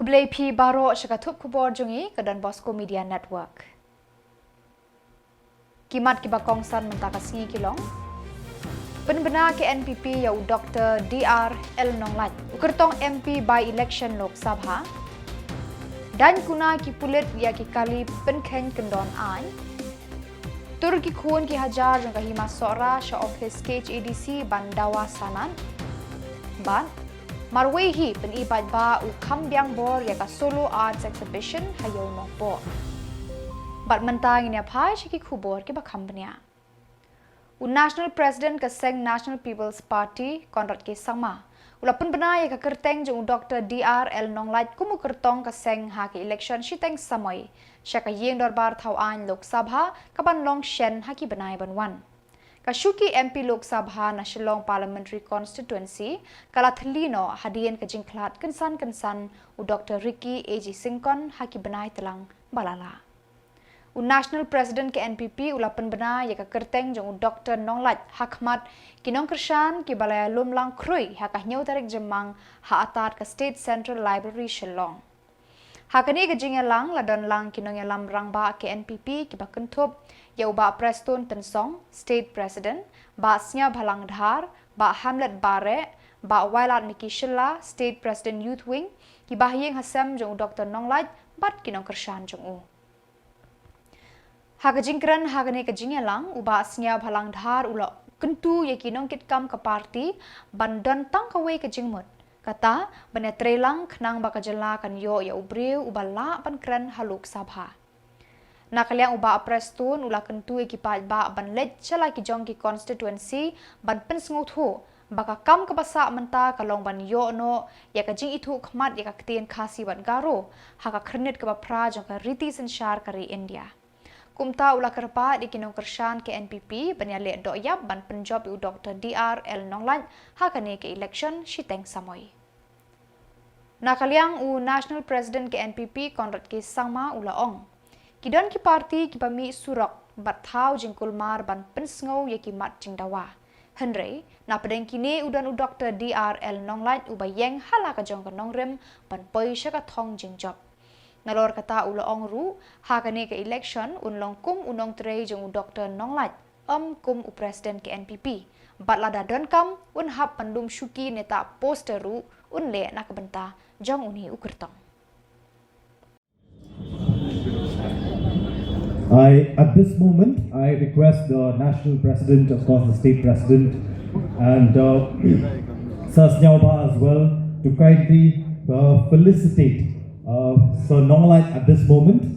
Kublai P Baro Shakatup Khuborjylla ke Donbosco Media Network. Kimat kibakong san mentakasngi kilong. Penbena ke NPP yau Dr. DR El Nonglat. Ukertong MP by election Lok Sabha. Dan kuna ki pulit ya ki kali penkeng kendon an. Turki khun ki hajar jong kahima sora sha office KDC bandawa sanan. Ban Marwehi penibad ba u kambyang bor ya ka solo arts exhibition hayo nokbo. Bat mentang ini apa sih Khubor ke bakambnya. U National President ka Seng National People's Party Konrad ke Samla. Ulapun benar ya ka kerteng jong Dr. DR El Nonglat kumu kertong ka Seng ha ke election shiteng samoy. Syaka yeng dorbar thawan Lok Sabha kaban long shen ha ki benai banwan. Kashuki MP Lok Sabha na Shillong Parliamentary Constituency kala thlino hadian ka jingklat kensan u Dr. Ricky AG Singkon haki benai telang balala. U National President ke NPP ulapan bena ya ka kerteng jong u Dr. Nonglat Hakmat kinong kershan ki balaya lumlang krui hakah nyau tarik Jymmang ha atat ka State Central Library Shillong. Hakani ke Jylla ladon lang kinong yalam rangba ke NPP ki bakentup ya ba Preston Tensong State President ba Snya Bhalang Dhar ba Hamlet Bare ba Wailat Miki Jylla State President Youth Wing ki bahyeng hasem jong Dr. Nonglat bat kinong kershan jong u. Hakajingkran hakani ke Jylla uba Snya Bhalang Dhar ulo kentu ya kinong kitkam ke parti bandon tang kawe ke jingmut. Kata benda trelang kenang baka Jylla kan yo ya ubriu ubala pankren haluk sabha. Nakaliang uba Preston ula kentu ekipat ba ban lej chala ki jong ki constituency ban pensngut ho baka kam kebasa menta kalong ban yo no ya ka jing itu khmat ya ka ktien khasi ban garo haka khrnit ka pra jong ka riti senshar kari India. Kumta ula kerpa di kinong kershan ke NPP banyale do yap ban penjob u Dr. DR El Nonglat hakane ke election shiteng samoy. Nakaliang u National President ke NPP Konrad ke Sangma ula ong. Kidon ki parti ki pami surok bat thau jingkul mar ban pensngau ye ki mat jingdawa. Henry na pedeng kini udan u Dr. DR El Nonglat u bayeng hala ka jong ka nongrem ban poi syaka thong jingjob. Nalor kata ula ong ru hakane ke election unlong kum unong trei jong u Dr. Nonglat kum u President ke NPP. Bat lada don kam un hap pandum syuki neta poster ru un le nak benta jong uni ukertong. At this moment, I request the National President, of course the State President, and Sir Snyauba as well, to kindly felicitate Sir Nonglat at this moment.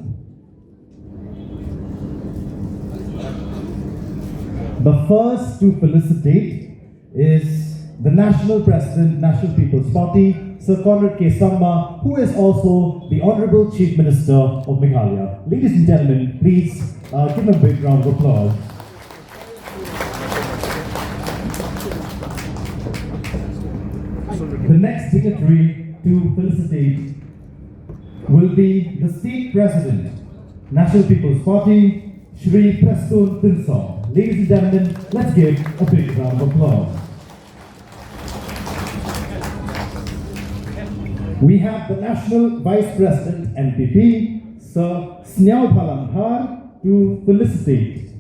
The first to felicitate is the National President, National People's Party, Sir Konrad K. Sangma, who is also the Honourable Chief Minister of Meghalaya. Ladies and gentlemen, please give him a big round of applause. The next dignitary to felicitate will be the State President, National People's Party, Shri Preston Tinsong. Ladies and gentlemen, let's give a big round of applause. We have the National Vice President NPP, Sir Snya Bhalang Dhar, to felicitate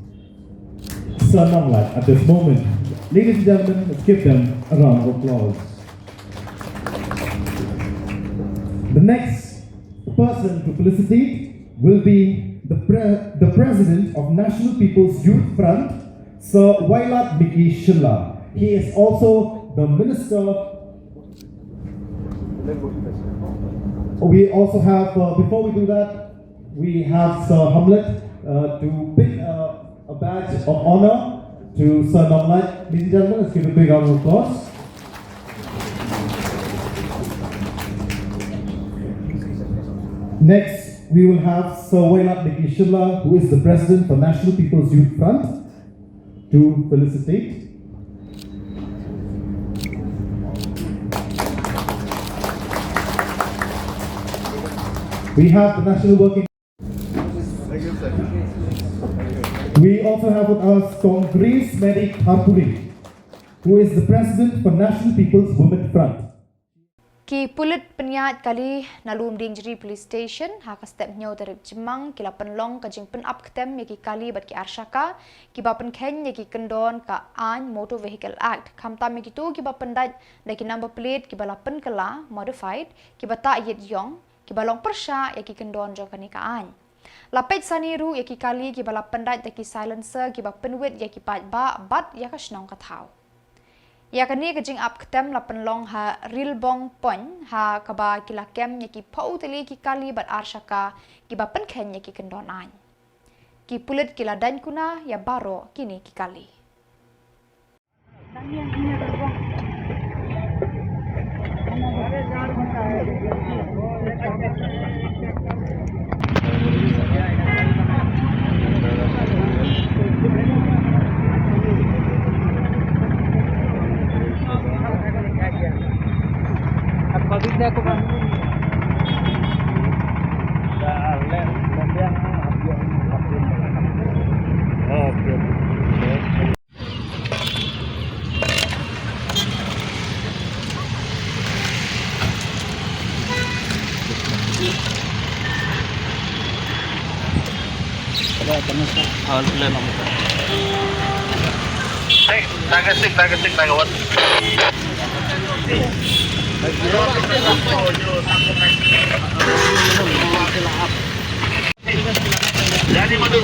Sir Nonglat at this moment. Ladies and gentlemen, let's give them a round of applause. The next person to felicitate will be the President of National People's Youth Front, Sir Wailat Miki Jylla. He is also the Minister. We also have, before we do that, we have Sir Hamlet to pick a badge of honor to Sir Nonglat. Ladies and gentlemen, let's give a big round of applause. Next, we will have Sir Wailat Miki Jylla, who is the President for National People's Youth Front, to felicitate. We have the National Working. We also have with us Grace Mary Harpuri, who is the President for National People's Women Front. Ki pulit penyat kali nalum ding jeri police station haka step nyau tarik Jymmang kila penlong ka jing pen up ketem yaki kali bat ki arshaka ki ba pen ken yaki kendon ka an motor vehicle act kamtam yaki tu ki ba pendat daki number plate ki bala pen kala modified ki ba ta yet yong ki balong persya yaki kendon jong kani ka an lapet saniru yaki kali ki bala pendat daki silencer ki ba penwit yaki pat ba bat yaka shnong ka thau ya kani ka jing up ketem la penlong ha rilbong pon ha kaba kila kem yaki pau teli ki kali bat arshaka ki ba pen ken yaki kendon an ki pulit kila dan kuna ya baro kini ki kali Aku kan. Jadi madul.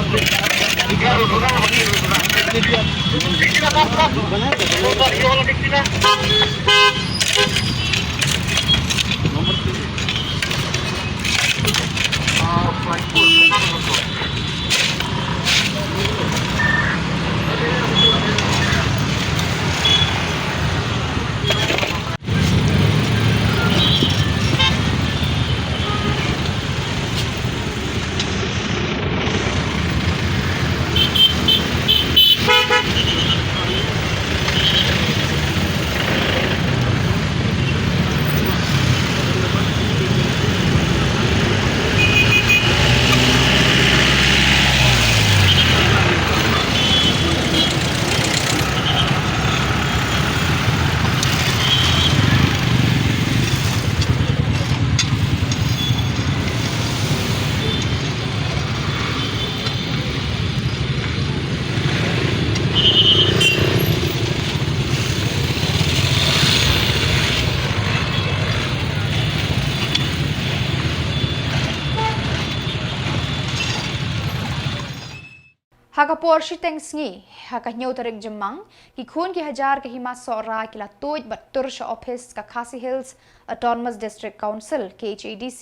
Haka por shiteng sngi haka nyau tarik Jymmang ki khun ki hajar ke hima sora kila tuj bat tursha office ka Khasi Hills Autonomous District Council KHADC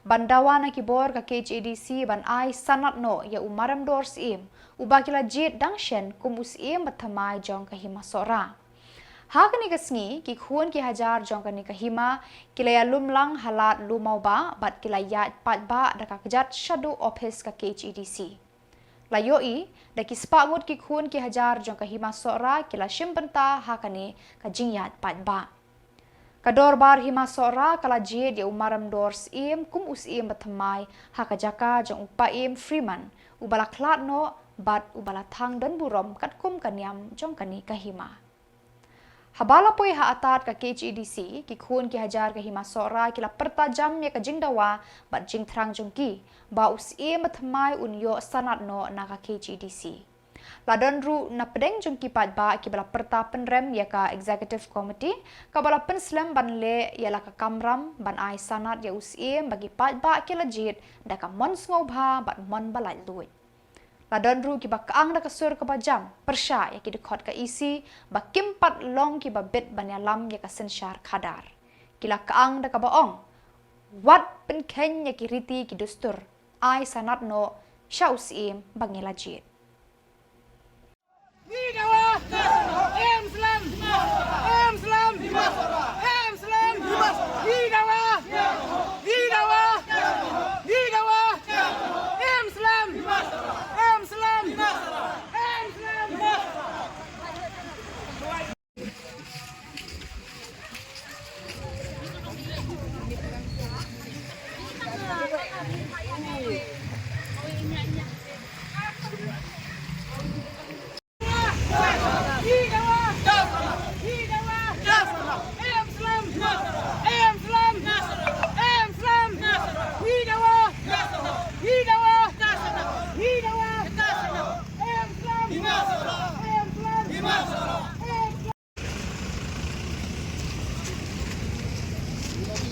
bandawana ki bor ka KHADC ban ai sanat no ya umaram dors im uba kila jit dangshen kumus im bathamai jong ka hima sora haka ni kasngi ki khun ki hajar jong ka ni ka hima kila ya lumlang halat lumau ba bat kila yat pat ba daka kejat shadow office ka KHADC layoi daki spamut ki khun ki hajar jong ka hima sora kila shimbenta hakani ka jingyat patba kador bar hima sora kala jid ya umaram dors im kum us im bathamai haka jaka jong upa im freeman ubala klat no bat ubala thang dan burom kat kum kanyam jong kani ka hima habala poi ha atat ka KHADC ki khun ki hajar ka hima sora kila pertajam ya ka jingdawa bat jing thrang jongki ba us e mathamai unyo sanat no na ka KHADC ladon ru na pedeng jongki pat ba ki bala perta penrem ya ka executive committee ka bala penslam ban le ya la ka kamram ban ai sanat ya us e bagi pat ba ki lajit da ka mon ngobha bat mon balai luit ladon ru ki ba kaang da kasur ka bajam persya ya ki dekhot ka isi ba kimpat long ki ba bet ban ya lam ya ka sensyar khadar kila kaang da ka baong wat pen ken ya ki riti ki dustur ai sanat no shaus im bangela jit Didawa em slam didawa em slam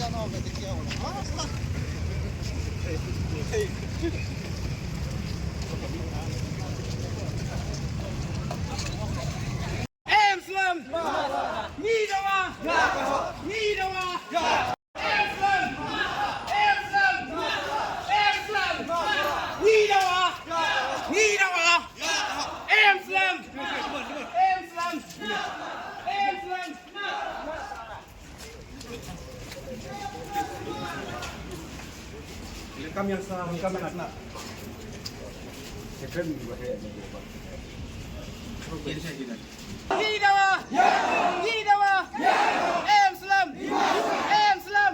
Amslam! Nidawa! Nidawa! Amslam! Amslam! Amslam! Nidawa! Nidawa! Amslam! Amslam! Amslam! Kami yang salah, kami nak. Nidawa! Nidawa! Amslam! Amslam!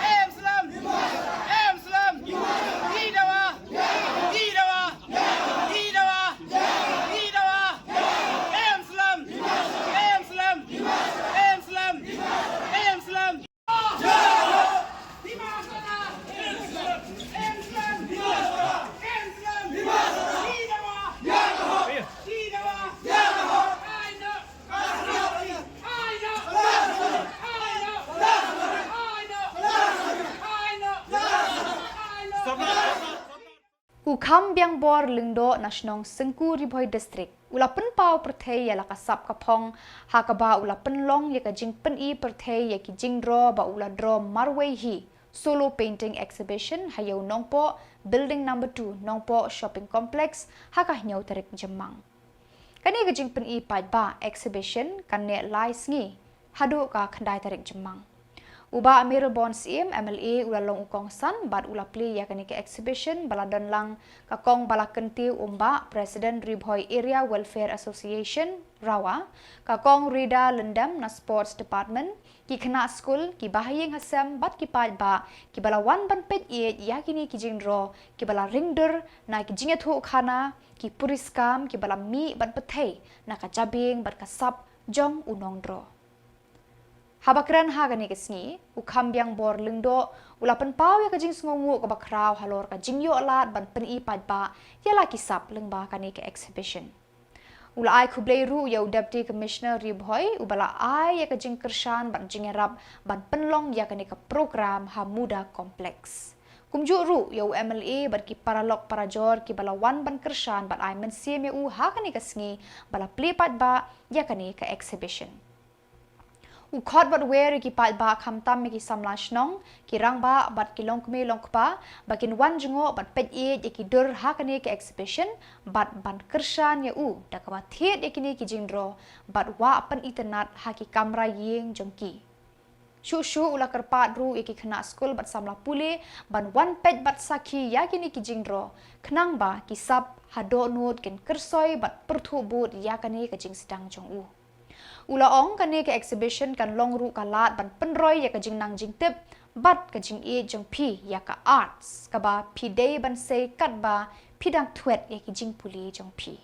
Amslam! Amslam! Nidawa! Nidawa! Nidawa! Nidawa! Amslam! Amslam! Amslam! Amslam! Ukam biang bor lingdo nasionong sengku riboy distrik. Ulapen pau perthei ya lakasap kapong hakaba ulapen long ya kajing peni perthei ya ki jingdro ba ula dro marway hi. Solo painting exhibition hayo nongpo building number 2 nongpo shopping complex hakah nyau tarik Jymmang. Kani kajing peni pad ba exhibition kanne lai sngi hadu ka khandai tarik Jymmang. Uba Amir Bonds MLA ulalong ukong san bad ulapli ya kani ke exhibition baladon lang kakong balakenti umba President Ribhoy Area Welfare Association Rawa kakong Rida Lendam na Sports Department ki kena school ki bahayeng hasam bad ki pad ba ki balawan ban pet ya kini ki jingro ki bala ringder na ki jinget hu khana ki puriskam ki bala mi ban pethei na ka jabing bad kasap jong unong dro. Habakran hagani kesni ukam biang bor lingdo ulapan pau ya kajing sngongu ka bakraw halor ka jingyo alat ban peni padba yala kisap lengba kani ke exhibition. Ula ai khublei ru ya Deputy Commissioner Ribhoy ubala ai ya kajing kershan ban jingerap ban penlong ya kani ke program Hamuda Kompleks. Kumju ru ya MLA ban ki paralok parajor ki balawan ban kershan ban ai mensim ya hagani kesni bala pli padba ya kani ke exhibition. Ukhot bat wer ki pat ba khamtam ki Samla Shnong ki rangba bat ki longkme longkpa bakin wan jungo bat pet ye ki dur ha kani ke exhibition bat ban kershan ya dakwa thet ye kini ki jingdro bat wa pan internet ha ki kamera yeng jongki shu ula kerpat ru ye ki khna school bat Samla pule ban wan pet bat sakhi ya kini ki jingdro khnang ba ki sap hado nut ken kersoi bat perthu bud ya kani ke jing sedang jong Ula ong kani ke exhibition kan long ru kalat ban penroy ya ka jing nang jing tip bat ka jing e jong pi ya ka arts ka ba pi day ban say kat ba pi dang twet ya ki jing puli jong pi.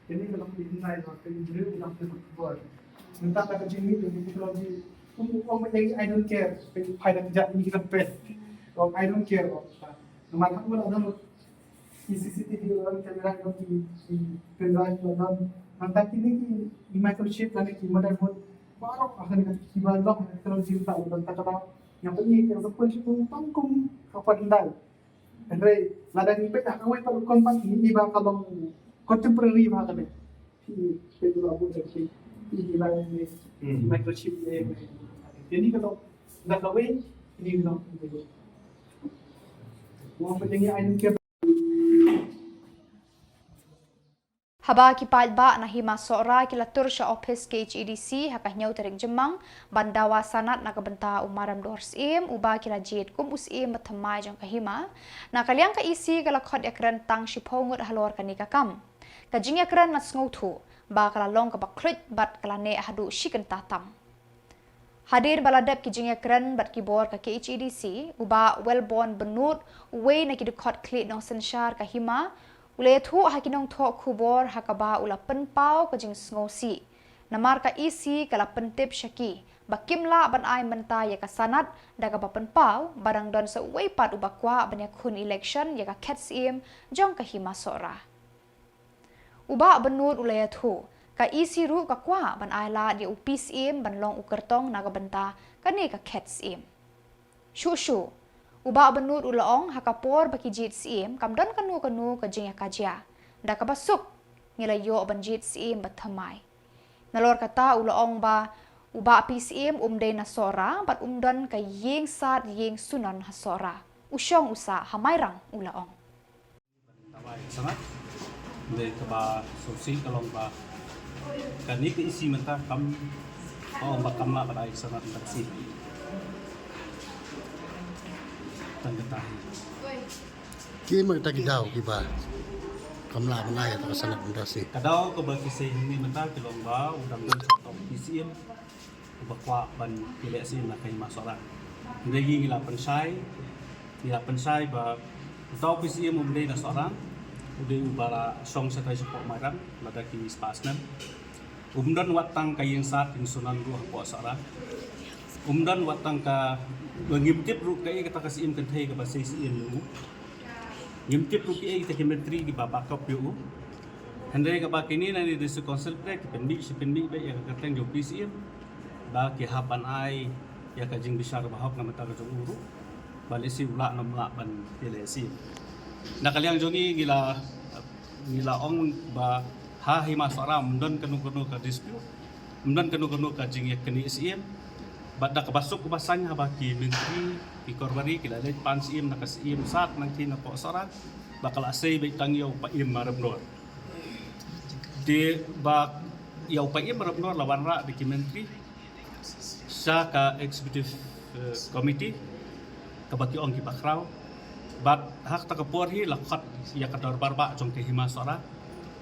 Ini kalau diinai waktu beliau bilang ke Khubor, minta kata Jimmy tu teknologi, I don't care, pada kerja ini kita best, I don't care. Maka pun ada CCTV orang kamera yang di pendrive dalam nanti ini di microchip dan di motherboard baru akan dibangun kalau cinta dan kata yang penting yang sepuluh itu tanggung kapan dah. Andre ladang ini dah kawai pada kompas ini bakal contemporary bakal ni. Itu abu jadi ini ladang ini microchip ni. Jadi kalau dah kawai ini nak ini. Wang pentingnya ayam ke Haba kipad ba na hima sora kilatur sa office KHEDC hakahnyau tarik Jymmang bandawa sanat na kabenta umaram dors uba kila jid kum usim mathamai jong kahima na kaliang ka isi kala khod yakran tang shipongut halor kanika kam kajing yakran na sngotu ba kala long ka baklut bat kala ne hadu shikan tatam hadir baladap ki jing yakran bat kibor ka KHEDC uba wellborn benut uwe na kidukot klit nong senshar kahima Ule thu hakinong thok khubor hakaba ula penpau kajing sngosi. Namar ka isi kala pentip syaki. Bakimla ban ay menta ya ka sanat daga ba penpau barang don sa uway pat ubakwa ban ya kun election ya ka ketsim jong ka hima sora. Uba benut ule thu ka isi ru ka kwa ban ay la dia upis ban long ukertong naga benta kani ka ketsim. Shu Uba benut ulaong hakapor baki jit sim kamdan kanu ka jing yakajia. Da ka basuk ngilayo ban jit sim bathamai. Nalor kata ulaong ba uba PCM umday na sora bat umdan ka yeng sat yeng sunan hasora. Usyong usa hamairang ulaong. Tawai sangat. Dari keba sosi kalong ba kani ke isi menta kam bakam la pada sangat taksi. Kima tak jauh kiba kamla menai atau sangat mendasi. Kadau ke bagi saya ini mental kilong ba udang dan contoh PCM bakwa ban pilih sih nak kayak masalah. Ndegi ngila pensai ba tau PCM umdai na seorang udah ubara song setai support marang lada ki spasnan. Umdan watang kayeng saat yang sunan gua po seorang. Umdan watang ka ngimtip ru kay kita kasih im kentai ke bahasa isi lu ngimtip ru kay kita kementri di babak kop yu hendai ka bakini nani disu concentrate penbi ba ya kateng jo pisi ba ki hapan ai ya ka jing besar bahok na mata ka uru bali si ula na mla ban pilesi na kaliang joni gila ong ba ha hima sara mundon kanu ka dispute mundon kanu ka jing ya keni isi Bada kabasok kubasanya baki menteri di korbari kila leit pansim nakasim sak nang tina po sorat bakal asay bay tangyaw pa im marabnor di bak yaw pa im marabnor lawan ra di menteri sa ka executive committee kabaki ong kibakraw bat hak takapor hi lakhat ya kadar barba jong ke hima sora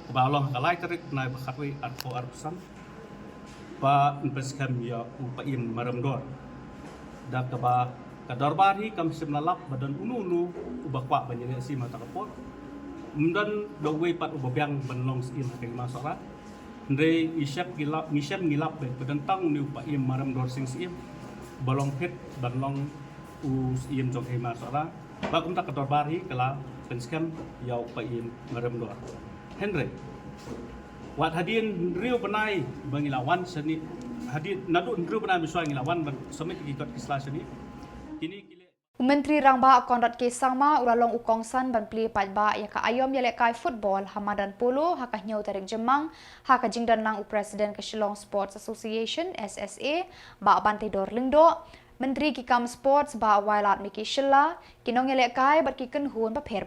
kubalong kalay tarik na bakatwi at po arpusan ba impeskam ya upaim maramdor da kaba kadarbari kam simlalap badan unu ubakwa banyak si mata kapor mundan dogwe pat ubabyang banlong sin kay masara ndre isyap ngilap badan tang ni upaim maramdor sing sim balong pet banlong iem jong kay masara ba kum ta kadarbari kala penskam ya upaim maramdor Henry Wat hadin riu penai bangilawan seni hadin nadu riu penai miswa ngilawan sampai ikut kislah seni kini Menteri Rangba Konrad K Sangma ulalong ukongsan ban pli patba ya ka ayom yale kai football hamadan polo hakah nyau tarik Jymmang haka jingdan nang Presiden ke Shillong Sports Association SSA ba bantai dor lingdo Menteri Kikam Sports ba wailat miki Jylla kinong yale kai bat kiken hun ba pher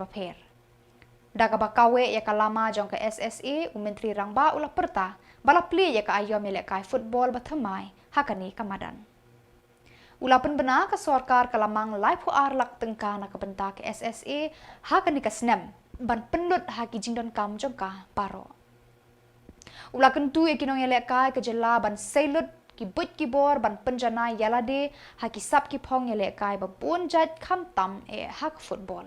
Daga bakawe ya kalama jong ke SSA Menteri Rangba ulah perta balapli ya ka ayom yale kai football bathamai hakani kamadan. Ulah penbena ke sorkar kalamang lai puar lak tengka na kebenta ke SSA hakani ka snem ban pendut haki jingdon kam jong ka paro. Ulah kentu ya kinong yale kai ke Jylla ban seilut ki but Khubor ban penjana yalade haki sap ki phong yale kai ba pun jat kam tam hak football.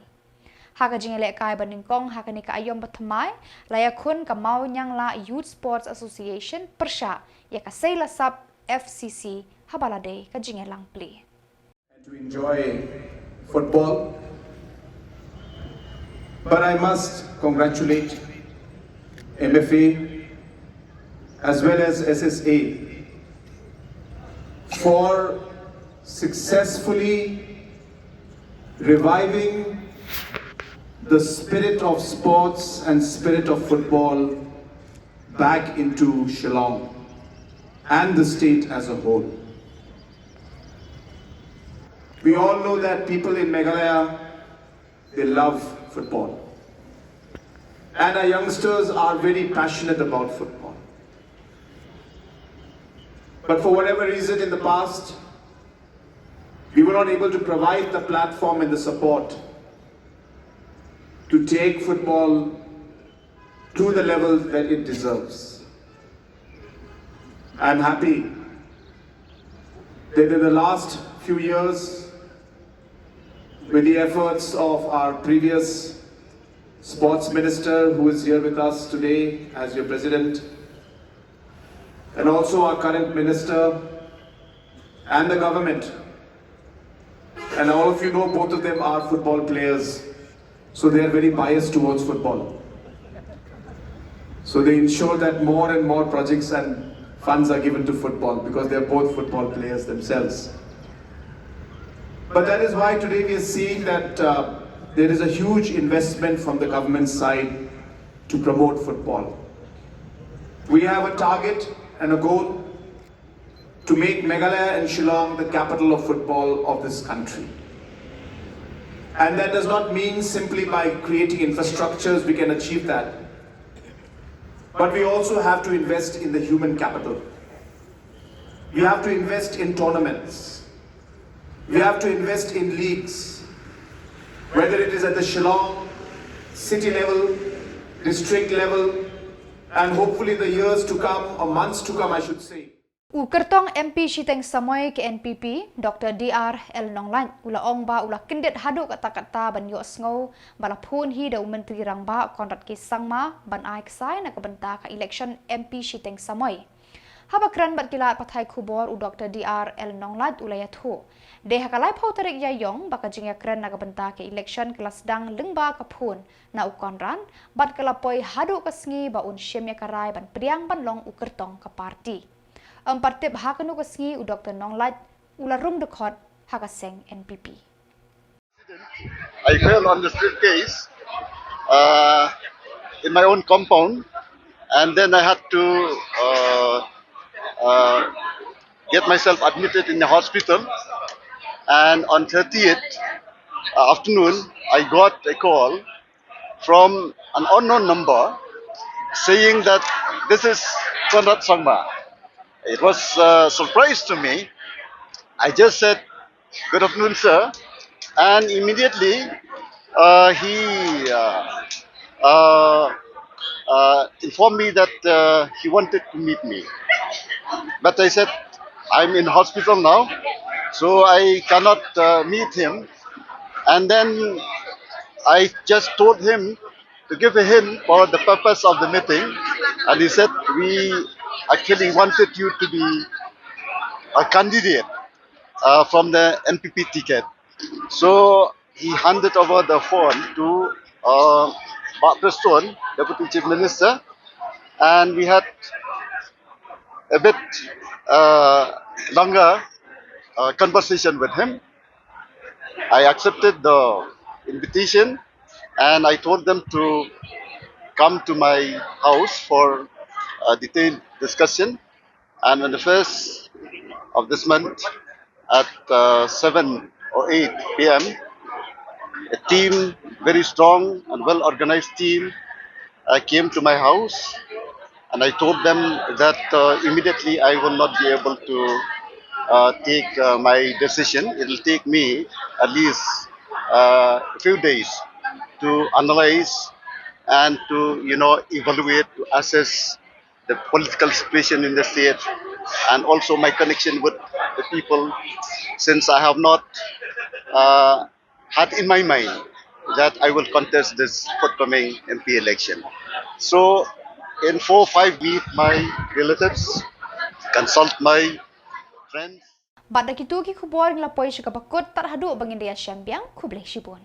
Haka jingele kai baningkong haka ni ka ayom bathamai laya kun ka mau nyang la Youth Sports Association persya ya ka sayla sub FCC habalade ka jingelang play. To enjoy football But I must congratulate MFA as well as SSA for successfully reviving the spirit of sports and spirit of football back into Shillong and the state as a whole. We all know that people in Meghalaya, they love football. And our youngsters are very passionate about football. But for whatever reason in the past, we were not able to provide the platform and the support to take football to the level that it deserves. I'm happy that in the last few years, with the efforts of our previous sports minister who is here with us today as your president, and also our current minister and the government, and all of you know both of them are football players, so they are very biased towards football. So they ensure that more and more projects and funds are given to football because they are both football players themselves. But that is why today we are seeing that there is a huge investment from the government side to promote football. We have a target and a goal to make Meghalaya and Shillong the capital of football of this country. And that does not mean simply by creating infrastructures we can achieve that. But we also have to invest in the human capital. We have to invest in tournaments. We have to invest in leagues, whether it is at the Shillong, city level, district level, and hopefully the years to come, or months to come I should say. Ukertong MP Shiteng Samoy ke NPP, Dr. DR Nonglan, ula ong ba ula kindet hadu kata-kata ban yo sngo, balapun hi da menteri rang ba konrat ke sangma, ban ai ksai na kabenta ka election MP Shiteng Samoy. Habakran bat kilat pathai Khubor u Dr. DR Nonglan ulayat ho. Deha kalai pau tarik yayong baka jingya kren na kabenta ke election kelas dang lengba kapun na ukonran, bat kalapoi hadu kasngi ba un syemya karai ban priang ban long ukertong ka parti. Partip hakanu kasngi u Dr. Nonglat ularum dekot hakaseng NPP. I fell on the staircase in my own compound, and then I had to get myself admitted in the hospital. And on 30th afternoon, I got a call from an unknown number saying that this is Konrad Sangma. It was a surprise to me. I just said, "Good afternoon, sir," and immediately he informed me that he wanted to meet me. But I said, "I'm in hospital now, so I cannot meet him." And then I just told him to give a hint for the purpose of the meeting, and he said, "We actually wanted you to be a candidate from the NPP ticket." So he handed over the phone to Pak Preston, Deputy Chief Minister, and we had a bit longer conversation with him. I accepted the invitation and I told them to come to my house for a detailed discussion. And on the 1st of this month at 7 or 8 p.m., a team, very strong and well organized team, came to my house, and I told them that immediately I will not be able to take my decision. It will take me at least a few days to analyze and to evaluate, to assess the political situation in the state, and also my connection with the people, since I have not had in my mind that I will contest this forthcoming MP election. So in 4 or 5 meet my relatives, consult my friends. Bada kitu ki Khubor nglapoy syakapakot tarhadu bangin dia syambiang kubleh shibun.